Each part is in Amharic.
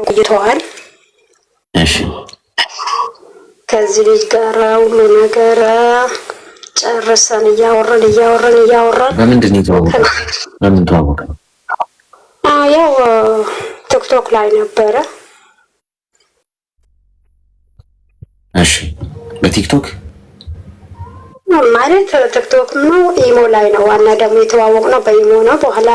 ቆይተዋል። እሺ ከዚህ ልጅ ጋር ሁሉ ነገር ጨርሰን እያወራን በምንድን ነው የተዋወቀው? በምን ተዋወቀ? ያው ቲክቶክ ላይ ነበረ። እሺ በቲክቶክ ማለት ቲክቶክ ነው ኢሞ ላይ ነው። ዋና ደግሞ የተዋወቅነው በኢሞ ነው። በኋላ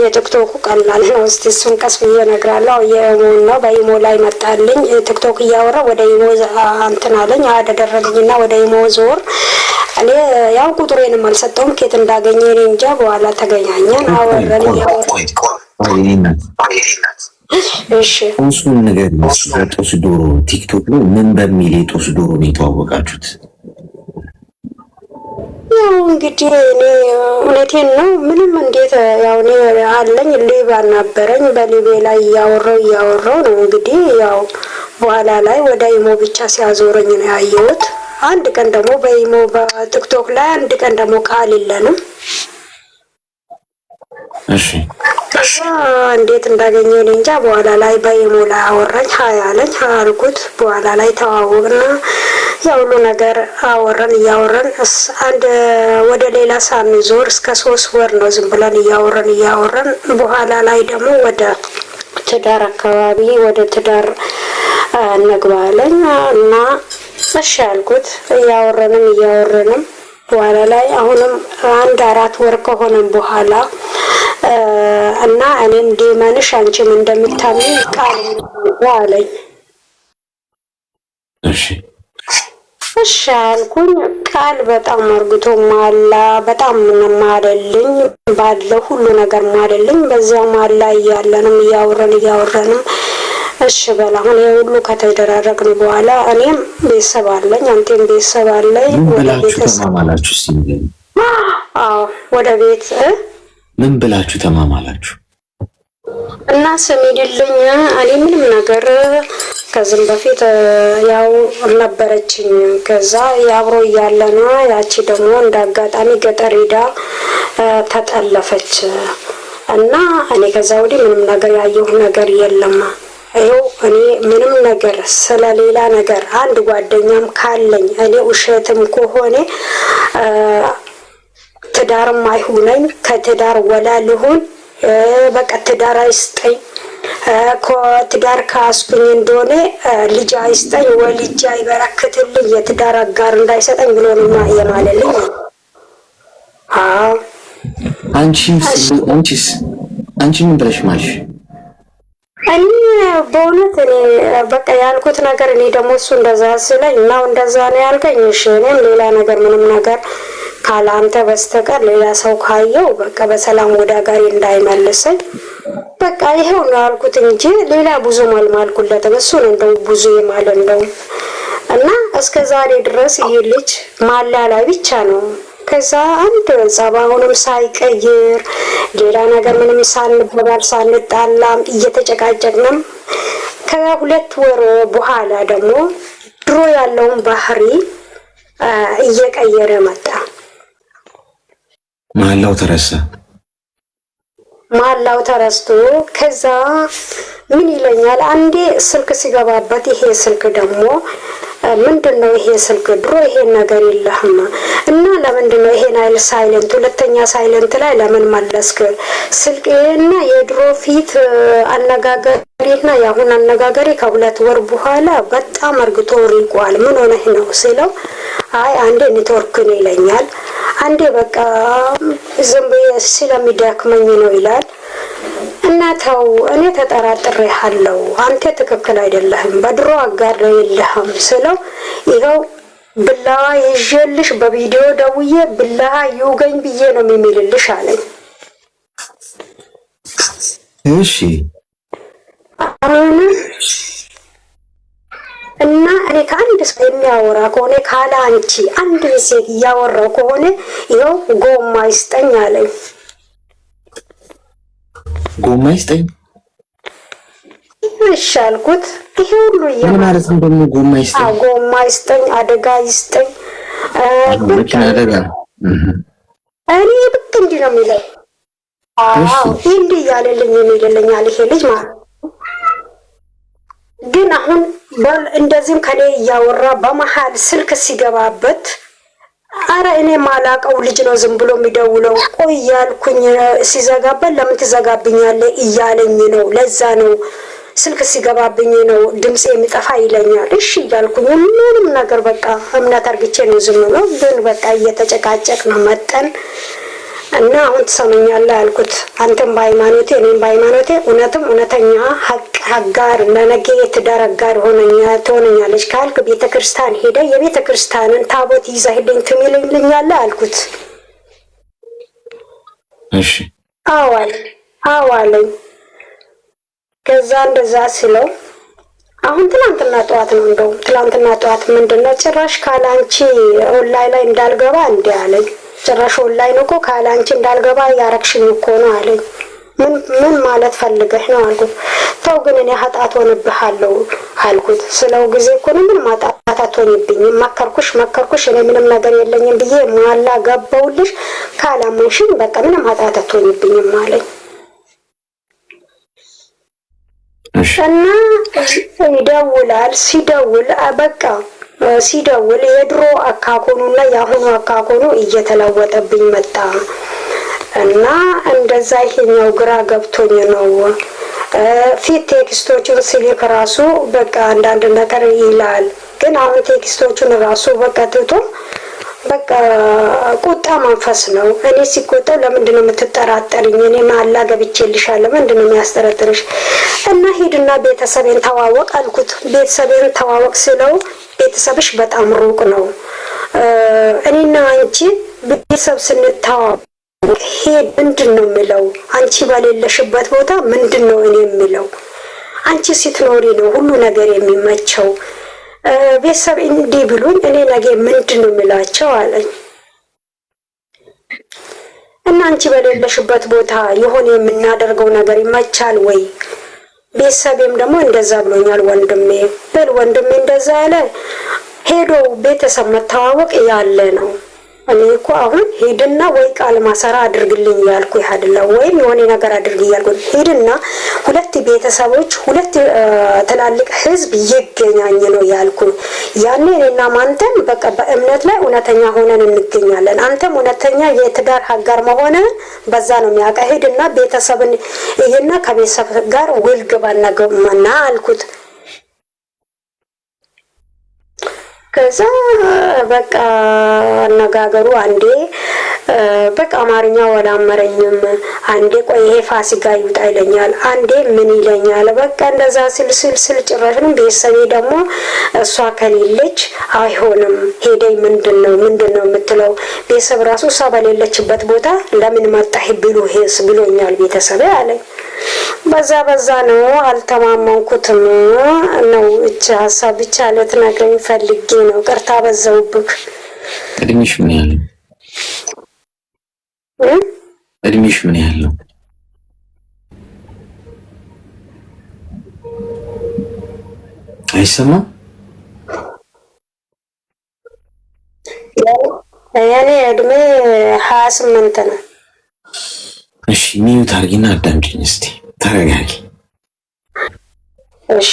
የቲክቶኩ ቀላል ነው። እስቲ እሱን ቀስ ብዬ እነግራለሁ። የኢሞ ነው። በኢሞ ላይ መጣልኝ። ቲክቶክ እያወራ ወደ ኢሞ እንትን አለኝ አደረገኝና ወደ ኢሞ ዞር። እኔ ያው ቁጥሬንም አልሰጠውም ከየት እንዳገኘ እኔ እንጃ። በኋላ ተገናኘን፣ አወራን። እሺ እሱን ነገር ጦስ ዶሮ ቲክቶክ ነው ምን በሚል የጦስ ዶሮ ነው የተዋወቃችሁት? ያው እንግዲህ እኔ እውነቴን ነው። ምንም እንዴት ያው እኔ አለኝ ሊባ ነበረኝ። በሊቤ ላይ እያወራው ነው እንግዲህ ያው በኋላ ላይ ወደ ኢሞ ብቻ ሲያዞረኝ ነው ያየሁት። አንድ ቀን ደግሞ በኢሞ በቲክቶክ ላይ አንድ ቀን ደግሞ ቃል የለንም። እሺ እንዴት እንዳገኘ እኔ እንጃ። በኋላ ላይ በኢሞ ላይ አወራኝ። ሀይ አለኝ አልኩት። በኋላ ላይ ተዋወቅና ያው ሁሉ ነገር አወራን። አንድ ወደ ሌላ ሳንዞር እስከ 3 ወር ነው ዝም ብለን እያወራን በኋላ ላይ ደግሞ ወደ ትዳር አካባቢ ወደ ትዳር እንግባለን እና እሺ አልኩት። እያወራንም በኋላ ላይ አሁንም 1-4 ወር ከሆነም በኋላ እና እኔም ዲመንሽ አንቺም እንደምታምኝ ቃል አለኝ። እሺ አልኩኝ። ቃል በጣም አርግቶ ማላ በጣም ማለልኝ ባለው ሁሉ ነገር ማለልኝ። በዛው ማላ እያለንም እያወራንም እሺ በል አሁን ሁሉ ከተደራረግን በኋላ እኔም ቤተሰብ አለኝ አንተም ቤተሰብ አለኝ። ወደ ቤተሰብ ተማማላችሁ ሲል ወደ ቤት ምን ብላችሁ ተማማላችሁ? እና ስሚልኝ እኔ ምንም ነገር ከዝም በፊት ያው ነበረችኝ። ከዛ ያብሮ እያለና ያቺ ደግሞ እንዳጋጣሚ ገጠር ሄዳ ተጠለፈች እና እኔ ከዛ ወዲህ ምንም ነገር ያየሁ ነገር የለም። ይኸው እኔ ምንም ነገር ስለሌላ ነገር አንድ ጓደኛም ካለኝ እኔ ውሸትም ከሆነ ትዳርም አይሁነኝ ከትዳር ወላ ልሁን በቃ ትዳር አይስጠኝ ከትዳር ካስኩኝ እንደሆነ ልጅ አይስጠኝ ወልጅ አይበረክትልኝ የትዳር አጋር እንዳይሰጠኝ ብሎ ነው የማለልኝ። አንቺ ምን ብለሽ ማልሽ? እኔ በእውነት እኔ በቃ ያልኩት ነገር እኔ ደግሞ እሱ እንደዛ ስለኝ ነው እንደዛ ነው ያልከኝ። እሺ እኔም ሌላ ነገር ምንም ነገር ካላንተ በስተቀር ሌላ ሰው ካየው በቃ በሰላም ወደ ጋር እንዳይመልሰኝ በቃ ይሄው ነው ያልኩት እንጂ ሌላ ብዙ ማልማልኩለትም። እሱ ነው እንደው ብዙ የማለ እንደው እና እስከ ዛሬ ድረስ ይሄ ልጅ ማላ ላይ ብቻ ነው። ከዛ አንድ ጸባውንም ሳይቀይር ሌላ ነገር ምንም ሳንባባል ሳንጣላም እየተጨቃጨቅንም ከ2 ወር በኋላ ደግሞ ድሮ ያለውን ባህሪ እየቀየረ መጣ። ማላው ተረስቶ ከዛ ምን ይለኛል አንዴ ስልክ ሲገባበት ይሄ ስልክ ደግሞ ምንድነው ይሄ ስልክ ድሮ ይሄን ነገር የለህም እና ለምንድነው ይሄን አይል ሳይለንት ሁለተኛ ሳይለንት ላይ ለምን መለስክ? ስልክና የድሮ ፊት አነጋገሪና ያሁን አነጋገሪ ከ2 ወር በኋላ በጣም አርግቶ ሪቋል። ምን ሆነህ ነው ሲለው አይ አንዴ ኔትወርክ ነው ይለኛል፣ አንዴ በቃ ዝም ብዬ ስለሚደክመኝ ነው ይላል። እናታው እኔ ተጠራጥሬሃለሁ አንተ ትክክል አይደለህም በድሮ አጋር የለህም ስለው ይሄው ብላዋ ይዤልሽ በቪዲዮ ደውዬ ብላዋ ይውገኝ ብዬ ነው የሚልልሽ አለኝ። እሺ እና እኔ ከአንድ ሰው የሚያወራ ከሆነ ካለ አንቺ አንድ ሴት እያወራው ከሆነ ይሄው ጎማ ይስጠኝ አለኝ። ጎማ ይስጠኝ እሺ አልኩት። ይሄ ሁሉ ምን ማለት ነው ደግሞ ጎማ ይስጠኝ? ጎማ ይስጠኝ አደጋ ይስጠኝ መኪና አደጋ እኔ ብቅ እንዲህ ነው የሚለው። እንዲህ እያለልኝ የሚልልኛል ይሄ ልጅ ማለት አሁን እንደዚህም ከኔ እያወራ በመሀል ስልክ ሲገባበት አረ እኔ ማላቀው ልጅ ነው ዝም ብሎ የሚደውለው። ቆይ ያልኩኝ ሲዘጋበት ለምን ትዘጋብኛለህ እያለኝ ነው። ለዛ ነው ስልክ ሲገባብኝ ነው ድምጽ የሚጠፋ ይለኛል። እሺ እያልኩኝ ምንም ነገር በቃ እምነት አርግቼ ነው ዝም ነው። ግን በቃ እየተጨቃጨቅ ነው መጠን እና አሁን ትሰማኛለህ አልኩት። አንተም በሃይማኖቴ እኔም በሃይማኖቴ እውነትም እውነተኛ ሀቅ አጋር ለነገ የትዳር አጋር ትሆነኛለች ካልክ ቤተክርስቲያን ሄደ የቤተክርስቲያንን ታቦት ይዛ ሄደኝ ትምልልኛለህ አልኩት። እሺ አዋለኝ። ከዛ እንደዛ ሲለው አሁን ትላንትና ጠዋት ነው እንደው ትላንትና ጠዋት ምንድነው ጭራሽ ካላንቺ ኦንላይን ላይ እንዳልገባ እንዴ አለኝ። ጭራሽ ኦንላይን እኮ ካላንቺ እንዳልገባ ያረክሽኝ እኮ ነው አለኝ። ምን ማለት ፈልገህ ነው አልኩት። ተው ግን እኔ ኃጢአት ሆነብሃለሁ አልኩት። ስለው ጊዜ እኮ ምን ማጣጣት አትሆንብኝም፣ መከርኩሽ እኔ ምንም ነገር የለኝም ብዬ ማላ ገባውልሽ፣ ካላመንሽኝ በቃ ምንም ኃጢአት አትሆንብኝም አለኝ። እና ይደውላል። ሲደውል የድሮ አካኮኑና የአሁኑ አካኮኑ እየተለወጠብኝ መጣ እና እንደዛ ይሄኛው ግራ ገብቶኝ ነው። ፊት ቴክስቶቹን ሲልክ ራሱ በቃ አንዳንድ ነገር ይላል፣ ግን አሁን ቴክስቶቹን ራሱ በቃ ትቶ በቃ ቁጣ መንፈስ ነው። እኔ ሲቆጣው ለምንድን ነው የምትጠራጠርኝ? እኔ ማላ ገብቼልሻለሁ፣ ምንድን ነው የሚያስጠረጥርሽ? እና ሂድና ቤተሰቤን ተዋወቅ አልኩት። ቤተሰቤን ተዋወቅ ስለው ቤተሰብሽ በጣም ሩቅ ነው፣ እኔና አንቺ ቤተሰብ ስንተዋወቅ ሄድ ምንድን ነው የሚለው? አንቺ በሌለሽበት ቦታ ምንድን ነው እኔ የሚለው? አንቺ ስትኖሪ ነው ሁሉ ነገር የሚመቸው። ቤተሰብ እንዲህ ብሉኝ እኔ ነገ ምንድን ነው የሚላቸው አለኝ። እና አንቺ በሌለሽበት ቦታ የሆነ የምናደርገው ነገር ይመቻል ወይ? ቤተሰቤም ደግሞ እንደዛ ብሎኛል። ወንድሜ እንደዛ ያለ ሄዶ ቤተሰብ መተዋወቅ ያለ ነው። እኔ እኮ አሁን ሄድና ወይ ቃል ማሰራ አድርግልኝ ያልኩ አይደለ፣ ወይም የሆነ ነገር አድርግ ያልኩ ሄድና ሁለት ቤተሰቦች ሁለት ትላልቅ ህዝብ ይገናኝ ነው ያልኩ። ያኔ እኔና ማንተም በቃ በእምነት ላይ እውነተኛ ሆነን እንገኛለን። አንተም እውነተኛ የትዳር አጋር መሆንን በዛ ነው የሚያውቀው። ሄድና ቤተሰብን ይሄና ከቤተሰብ ጋር ውል ግባና ገማና አልኩት። ከዛ በቃ አነጋገሩ አንዴ በቃ አማርኛ ወላመረኝም፣ አንዴ ቆይ ይሄ ፋሲካ ይውጣ ይለኛል፣ አንዴ ምን ይለኛል። በቃ እንደዛ ስል ጭራሽንም ቤተሰቤ ደግሞ እሷ ከሌለች አይሆንም ሄደኝ ምንድነው የምትለው? ቤተሰብ ራሱ እሷ በሌለችበት ቦታ ለምን መጣህ ብሎኛል ቤተሰቤ አለኝ። በዛ ነው አልተማመንኩትም ነው። እቺ ሀሳብ ብቻ ልትነግረኝ ፈልጌ ነው። ቅርታ በዛውብክ። እድሜሽ ምን ያህል ነው? እድሜሽ ምን ያህል ነው? አይሰማም? የኔ እድሜ 28 ነው። እሺ ሚዩት አድርጊና አዳምጪኝ እስቲ፣ ተረጋጊ። እሺ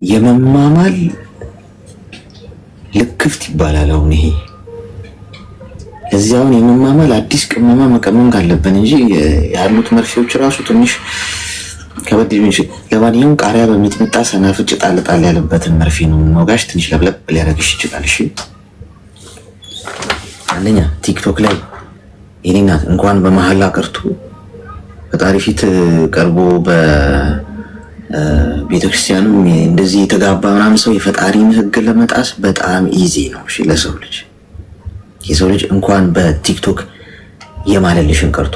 የመማማል ልክፍት ይባላል። አሁን ይሄ እዚያውን የመማማል አዲስ ቅመማ መቀመም ካለብን እንጂ ያሉት መርፌዎች ራሱ ትንሽ ከበድ ይንሽ። ለማንኛውም ቃሪያ በሚጥሚጣ ሰናፍጭ ጣል ያለበትን መርፌ ነው የምንወጋሽ። ትንሽ ለብለብ ሊያደርግሽ ይችላል። እሺ አንደኛ ቲክቶክ ላይ የኔ ናት እንኳን በመሐላ ቀርቶ ፈጣሪ ፊት ቀርቦ በቤተክርስቲያኑ እንደዚህ የተጋባ ምናምን ሰው የፈጣሪን ሕግ ለመጣስ በጣም ኢዚ ነው። እሺ ለሰው ልጅ የሰው ልጅ እንኳን በቲክቶክ የማለልሽን ቀርቶ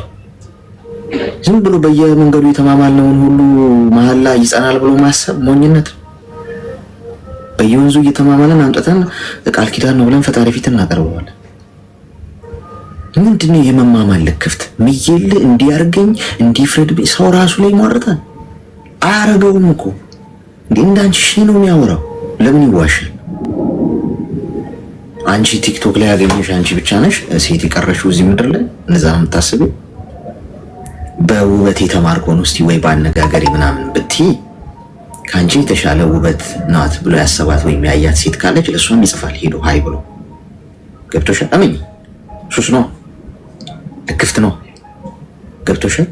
ዝም ብሎ በየመንገዱ የተማማልነውን ሁሉ መሐላ ይጸናል ብሎ ማሰብ ሞኝነት። በየወንዙ እየተማማለን አምጥተን ቃል ኪዳን ነው ብለን ፈጣሪ ፊት እናቀርበዋለን። ምንድነው የመማማል ልክፍት? ምይል እንዲያርገኝ እንዲፍረድብኝ ሰው ራሱ ላይ ይሟርታል። አያረገውም እኮ እንዴ! እንዳንቺ ነው የሚያወራው። ለምን ይዋሻል? አንቺ ቲክቶክ ላይ ያገኘሽ አንቺ ብቻ ነሽ ሴት የቀረሽው እዚህ ምድር ላይ። እነዛ የምታስቢው በውበት የተማርኮ ነው እስቲ ወይ ባነጋገሪ ምናምን ብትይ ከአንቺ የተሻለ ውበት ናት ብሎ ያሰባት ወይም ያያት ሴት ካለች ለእሷም ይጽፋል ሄዶ ሀይ ብሎ ገብቶሻል። አመኝ ሱስ ነው እክፍት ነው ገብቶሻል።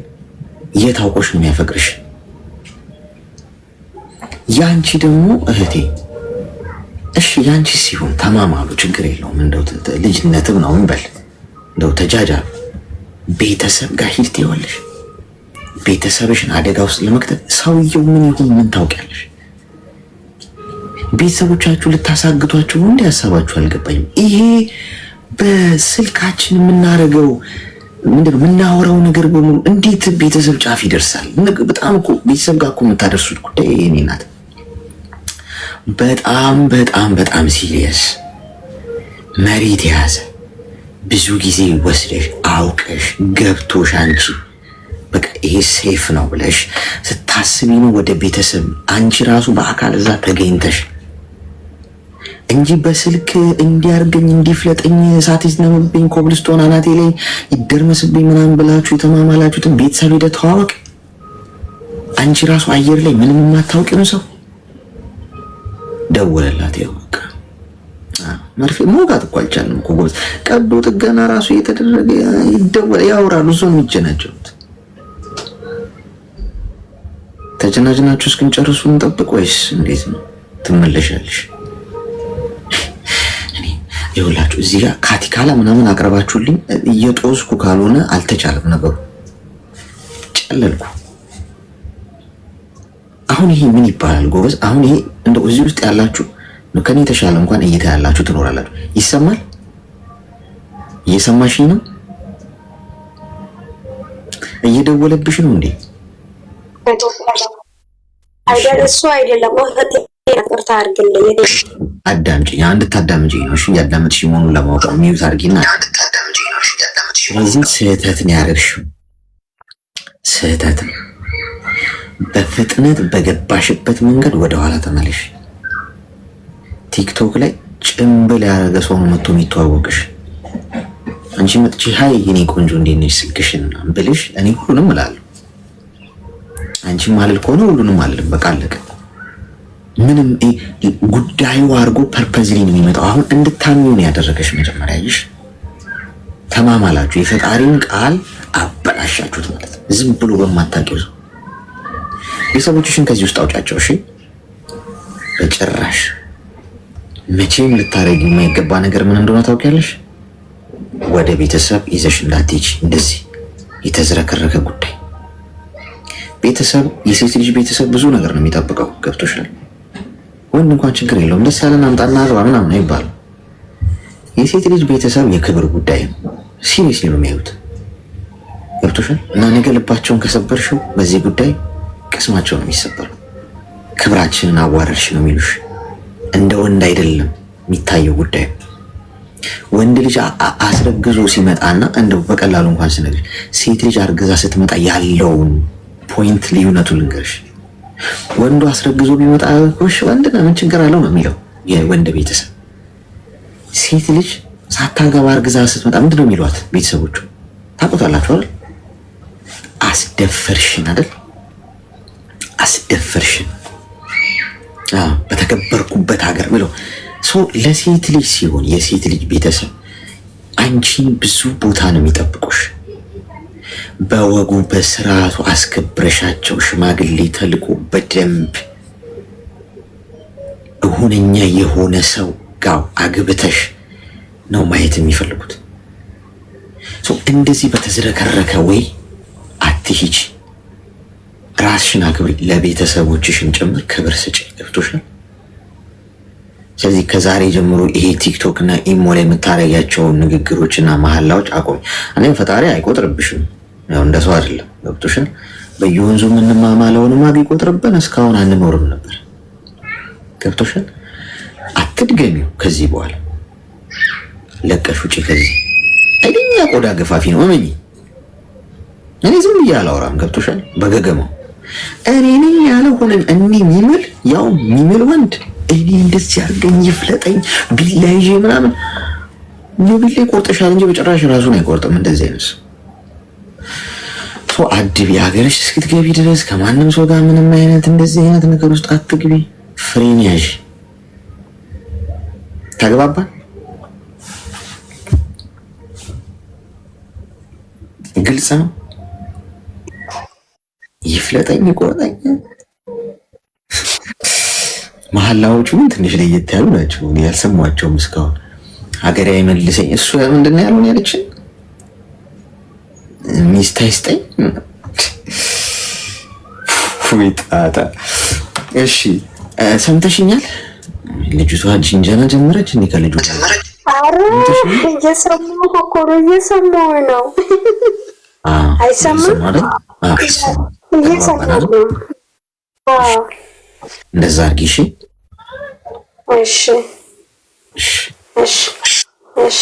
የታውቆሽ ነው የሚያፈቅርሽ። ያንቺ ደግሞ እህቴ እሺ ያንቺ ሲሆን ተማማሉ ችግር የለውም። እንደው ልጅነትም ነው እንበል እንደው ተጃጃሉ። ቤተሰብ ጋር ሂድ ትይዋለሽ። ቤተሰብሽን አደጋ ውስጥ ለመክተት ሰውየው ምን ይሁን ምን ታውቂያለሽ? ቤተሰቦቻችሁ ልታሳግቷችሁ እንደ ያሰባችሁ አልገባኝም። ይሄ በስልካችን የምናደርገው ምንድነው የምናወራው ነገር በሙሉ እንዴት ቤተሰብ ጫፍ ይደርሳል? በጣም እኮ ቤተሰብ ጋር እኮ የምታደርሱት ጉዳይ የኔ ናት። በጣም በጣም በጣም ሲሪየስ መሬት የያዘ ብዙ ጊዜ ወስደሽ አውቀሽ ገብቶሽ አንቺ በቃ ይሄ ሴፍ ነው ብለሽ ስታስቢ ነው ወደ ቤተሰብ አንቺ ራሱ በአካል እዛ ተገኝተሽ እንጂ በስልክ እንዲያርገኝ እንዲፍለጠኝ እሳት ይዝነብብኝ ኮብልስቶን አናቴ ላይ ይደርመስብኝ ምናምን ብላችሁ የተማማላችሁትን ቤተሰብ ሄደ ተዋወቅ። አንቺ ራሱ አየር ላይ ምንም የማታውቂው ሰው ደወለላት። ያው በቃ መርፌ መውጋት እኮ አልቻልንም እኮ ጎበዝ። ቀዶ ጥገና ራሱ እየተደረገ ይደወል ያወራሉ። እዛው የሚጀናጀኑት ተጀናጅናችሁ እስክንጨርሱ እንጠብቅ ወይስ እንዴት ነው? ትመለሻለሽ? እኔ ይኸውላችሁ እዚህ ጋር ካቲካላ ምናምን አቅርባችሁልኝ እየጦስኩ ካልሆነ አልተቻለም ነገሩ። ጨለልኩ። አሁን ይሄ ምን ይባላል ጎበዝ? አሁን ይሄ እንደው እዚህ ውስጥ ያላችሁ ከኔ የተሻለ እንኳን እይታ ያላችሁ ትኖራላችሁ። ይሰማል? እየሰማሽኝ ነው? እየደወለብሽ ነው እንዴ? አይደል? እሱ አይደለም ይቅርታ አድርግልኝ። አዳምጪኝ፣ አንድ ታዳምጪኝ ነው። እሺ ያዳምጥሽ መሆኑን ለማወቅ ሚዩት አድርጊና ስለዚህ ስህተት ነው ያደረግሽው። ስህተት ነው። በፍጥነት በገባሽበት መንገድ ወደኋላ ተመለሽ። ቲክቶክ ላይ ጭምብል ያደረገ ሰው ነው መጥቶ የሚተዋወቅሽ። አንቺ መጥቼ ሀይ የኔ ቆንጆ እንዴት ነሽ ስልክሽን ብልሽ እኔ ሁሉንም እላለሁ። አንቺ ማለል ከሆነ ሁሉንም አልልም። በቃ አለቀ። ምንም ጉዳዩ አድርጎ ፐርፐዝሊ ነው የሚመጣው። አሁን እንድታምኚ ነው ያደረገሽ። መጀመሪያ ይሽ ተማማላችሁ፣ የፈጣሪን ቃል አበላሻችሁት ማለት ነው። ዝም ብሎ በማታውቂው ሰው ቤተሰቦችሽን ከዚህ ውስጥ አውጫቸው። እሺ በጭራሽ መቼም ልታረጊ የማይገባ ነገር ምን እንደሆነ ታውቂያለሽ? ወደ ቤተሰብ ይዘሽ እንዳትሄጂ። እንደዚህ የተዝረከረከ ጉዳይ ቤተሰብ፣ የሴት ልጅ ቤተሰብ ብዙ ነገር ነው የሚጠብቀው። ገብቶሻል? ወንድ እንኳን ችግር የለውም ደስ ያለን አምጣና አግባ ምናምን አይባልም። የሴት ልጅ ቤተሰብ የክብር ጉዳይ ነው። ሲሪየስሊ ነው የሚያዩት። ገብቶሻል? እና ነገ ልባቸውን ከሰበርሽው በዚህ ጉዳይ ቅስማቸው ነው የሚሰበረው። ክብራችንን አዋረድሽ ነው የሚሉሽ። እንደ ወንድ አይደለም የሚታየው ጉዳይ። ወንድ ልጅ አስረግዞ ሲመጣና እንደው በቀላሉ እንኳን ስነግርሽ ሴት ልጅ አርግዛ ስትመጣ ያለውን ፖይንት ልዩነቱ ልንገርሽ። ወንዱ አስረግዞ ቢመጣ እሺ ወንድ ነው ምን ችግር አለው ነው የሚለው የወንድ ቤተሰብ። ሴት ልጅ ሳታገባ አርግዛ ስትመጣ ምንድን ነው የሚሏት ቤተሰቦቹ? ታውቁታላችሁ አይደል? አስደፈርሽን አይደል? አስደፈርሽን በተከበርኩበት ሀገር ብለው ለሴት ልጅ ሲሆን የሴት ልጅ ቤተሰብ አንቺን ብዙ ቦታ ነው የሚጠብቁሽ። በወጉ በስርዓቱ አስከብረሻቸው ሽማግሌ ተልቆ በደንብ እሁነኛ የሆነ ሰው ጋር አግብተሽ ነው ማየት የሚፈልጉት። እንደዚህ በተዝረከረከ ወይ አትሂጂ። ራስሽን አክብሪ፣ ለቤተሰቦችሽን ጭምር ክብር ስጪ። ገብቶሻል? ስለዚህ ከዛሬ ጀምሮ ይሄ ቲክቶክ እና ኢሞ ላይ የምታረጊያቸውን ንግግሮችና መሀላዎች አቆሚ። እኔም ፈጣሪ አይቆጥርብሽም፣ ያው እንደ ሰው አይደለም። ገብቶሻል? በየወንዙ የምንማማለውንማ ቢቆጥርብን እስካሁን አንኖርም ነበር። ገብቶሻል? አትድገሚው ከዚህ በኋላ ለቀሽ ውጪ። ከዚህ አይደኛ ቆዳ ገፋፊ ነው እመኚ። እኔ ዝም ብዬ አላወራም። ገብቶሻል? በገገማው እኔ ነኝ ያለ ሆነኝ እኔ የሚምል ያው የሚምል ወንድ እኔ እንደዚህ አድርገኝ ይፍለጠኝ ቢላ ይዤ ምናምን ቢላ ይቆርጥሻል እንጂ በጭራሽ ራሱን አይቆርጥም። እንደዚህ አይነት አድቢ፣ ሀገርሽ እስክትገቢ ድረስ ከማንም ሰው ጋር ምንም አይነት እንደዚህ አይነት ነገር ውስጥ አትግቢ። ፍሬን ያዥ። ተግባባን? ግልጽ ነው። ይፍለጠኝ ቆረጠኝ። መሐላዎቹ ግን ትንሽ ለየት ያሉ ናቸው። ያልሰሟቸውም እስካሁን ሀገሬ አይመልሰኝ። እሱ ምንድን ነው ያሉን ያለችን ሚስት አይስጠኝ ጣጣ። እሺ ሰምተሽኛል? ልጅቷ ጅንጀና ጀመረች። እንዴ ከልጁ አረ እየሰማሁ እኮ ነው፣ እየሰማሁ ነው። አይሰማም? እየሰማሁ ነው። እንደዛ አድርጊ። እሺ እሺ እሺ እሺ እሺ